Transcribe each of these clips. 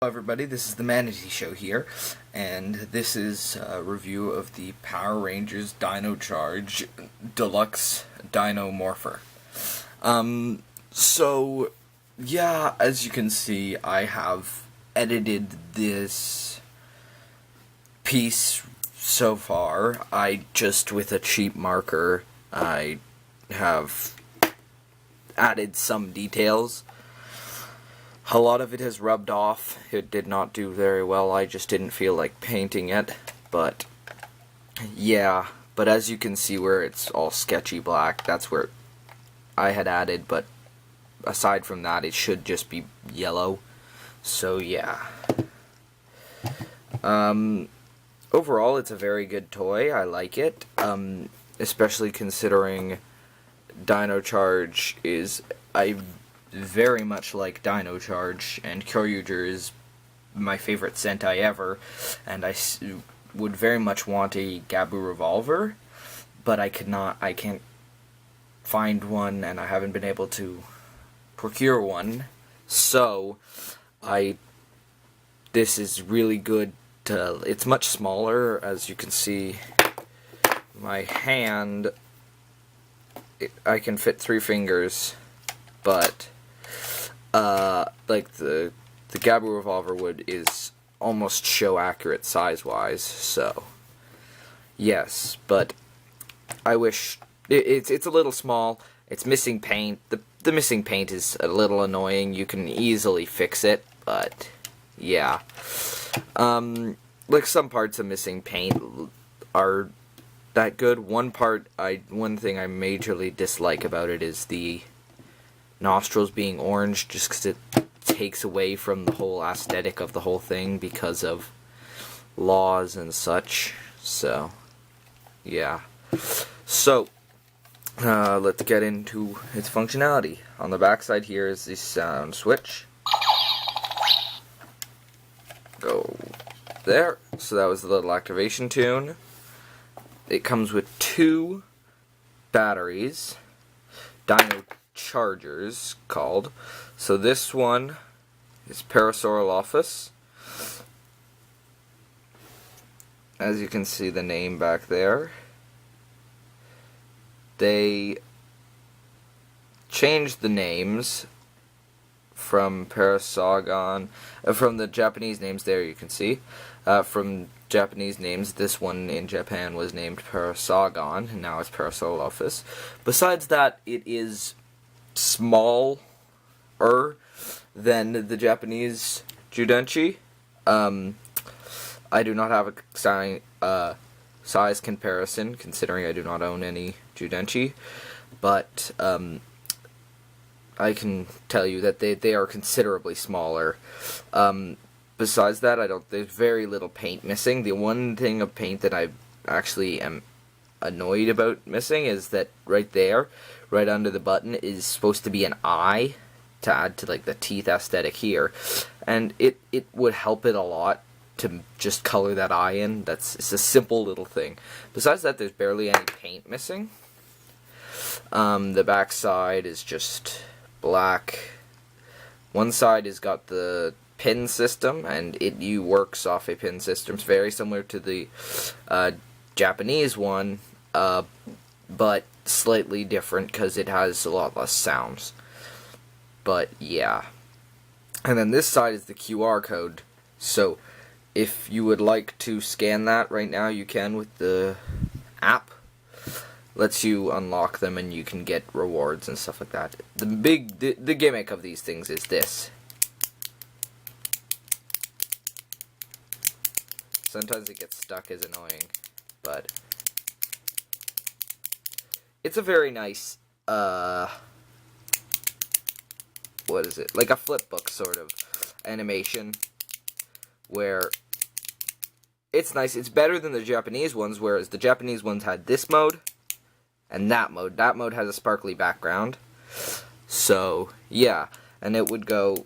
Everybody, this is the Manatee Show here, and this is a review of the Power Rangers Dino Charge Deluxe Dino Morpher. So, yeah, as you can see, I have edited this piece so far. With a cheap marker, I have added some details. A lot of it has rubbed off. It did not do very well. I just didn't feel like painting it. But, yeah. But as you can see where it's all sketchy black, that's where I had added. But aside from that, it should just be yellow. So, yeah. Overall, it's a very good toy. I like it. Especially considering Dino Charge is... I very much like Dino Charge, and Kyoryuger is my favorite Sentai ever, and I would very much want a Gabu revolver, but I can't find one, and I haven't been able to procure one, so this is really good it's much smaller. As you can see, my hand, I can fit 3 fingers, but like the Gabu revolver is almost show accurate size-wise, so yes, but I wish it's a little small. It's missing paint. The missing paint is a little annoying. You can easily fix it, but yeah, like some parts of missing paint are that good. One thing I majorly dislike about it is the nostrils being orange, just because it takes away from the whole aesthetic of the whole thing because of laws and such. So, yeah. So, let's get into its functionality. On the back side here is the sound switch. Go there. So that was the little activation tune. It comes with 2 batteries. Dino Chargers called. So this one is Parasaurolophus. As you can see the name back there. They changed the names from Parasagon, from the Japanese names there you can see. From Japanese names, this one in Japan was named Parasagon, and now it's Parasaurolophus. Besides that, it is smaller than the Japanese Judenchi. I do not have a size comparison, considering I do not own any Judenchi, but I can tell you that they are considerably smaller. Besides that, there's very little paint missing. The one thing of paint that I actually am annoyed about missing is that right there, right under the button, is supposed to be an eye to add to like the teeth aesthetic here, and it would help it a lot to just color that eye in. It's a simple little thing. Besides that, there's barely any paint missing. The back side is just black. One side has got the pin system, and it works off a pin system. It's very similar to the Japanese one, but slightly different because it has a lot less sounds. But yeah. And then this side is the QR code. So if you would like to scan that right now, you can with the app. Lets you unlock them and you can get rewards and stuff like that. The gimmick of these things is this. Sometimes it gets stuck, is annoying, but it's a very nice, what is it? Like a flip book sort of animation, where it's nice. It's better than the Japanese ones, whereas the Japanese ones had this mode and that mode. That mode has a sparkly background. So, yeah. And it would go,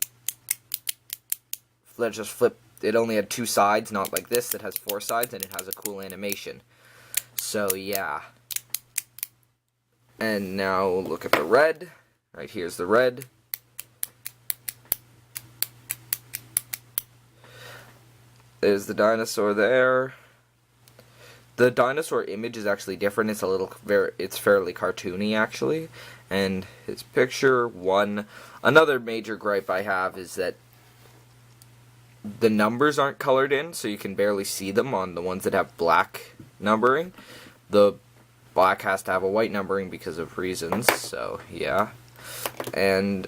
let's just flip. It only had 2 sides, not like this that has 4 sides, and it has a cool animation. So, yeah. And now look at the red. Right here's the red. There's the dinosaur there. The dinosaur image is actually different. It's it's fairly cartoony actually. And his picture, another major gripe I have is that the numbers aren't colored in, so you can barely see them on the ones that have black numbering. The black has to have a white numbering because of reasons, so yeah. And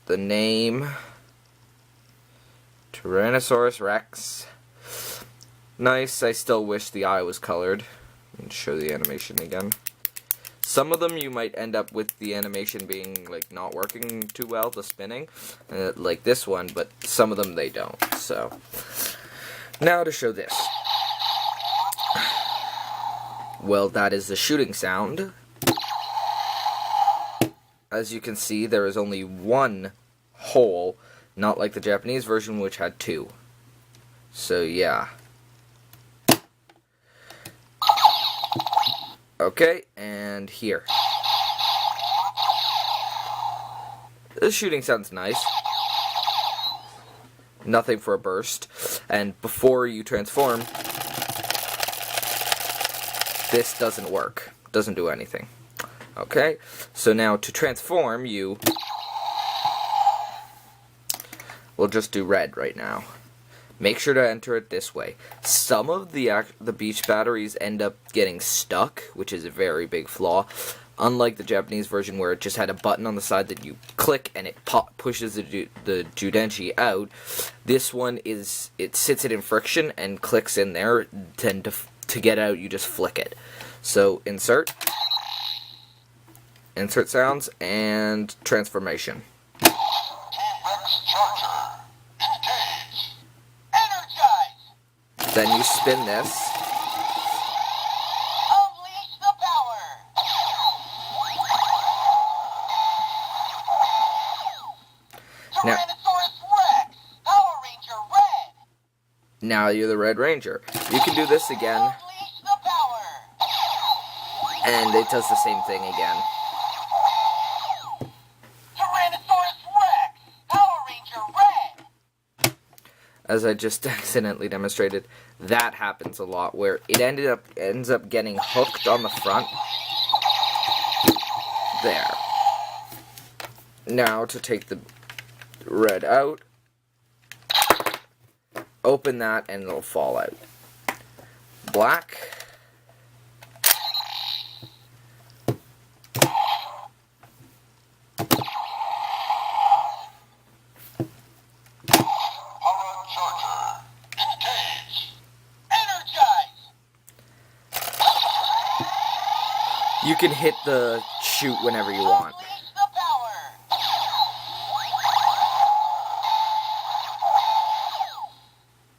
the name, Tyrannosaurus Rex. Nice. I still wish the eye was colored. Let me show the animation again. Some of them you might end up with the animation being like not working too well, the spinning, like this one, but some of them they don't. So now to show this. Well, that is the shooting sound. As you can see, there is only one hole, not like the Japanese version, which had two. So yeah. Okay, and here. The shooting sounds nice. Nothing for a burst. And before you transform, this doesn't work. Doesn't do anything. Okay, so now to transform, we'll just do red right now. Make sure to enter it this way. Some of the beach batteries end up getting stuck, which is a very big flaw. Unlike the Japanese version where it just had a button on the side that you click and it pushes the Judenchi out, this one it sits it in friction and clicks in there. To get out, you just flick it. So insert sounds, and transformation. Then you spin this. Unleash the power. Tyrannosaurus Rex, Power Ranger Red. Now you're the Red Ranger. You can do this again. Unleash the power. And it does the same thing again. Tyrannosaurus Rex, Power Ranger Red. As I just accidentally demonstrated, that happens a lot, where it ends up getting hooked on the front. There. Now to take the red out, open that and it'll fall out. Black. You can hit the shoot whenever you want. Unleash the power.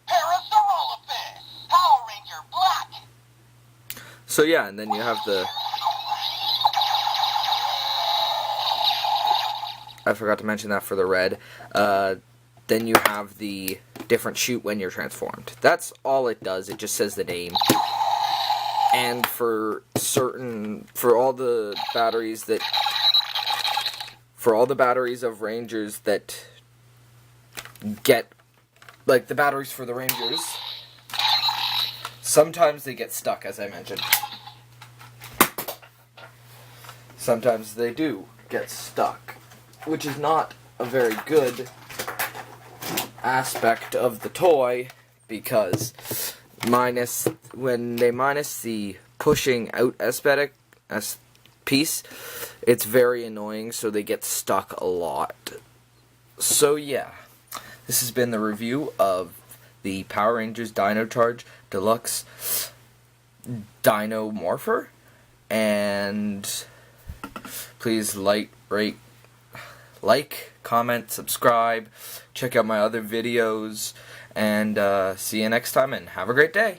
Parasaurolophus, Power Ranger Black. So yeah, and then you have the... I forgot to mention that for the red. Then you have the different shoot when you're transformed. That's all it does. It just says the name. And for all the batteries of Rangers that get, like the batteries for the Rangers, sometimes they get stuck, as I mentioned. Sometimes they do get stuck, which is not a very good aspect of the toy, because when they minus the pushing out aesthetic piece, it's very annoying, so they get stuck a lot. So yeah, this has been the review of the Power Rangers Dino Charge Deluxe Dino Morpher, and please like, comment, subscribe, check out my other videos, and see you next time, and have a great day.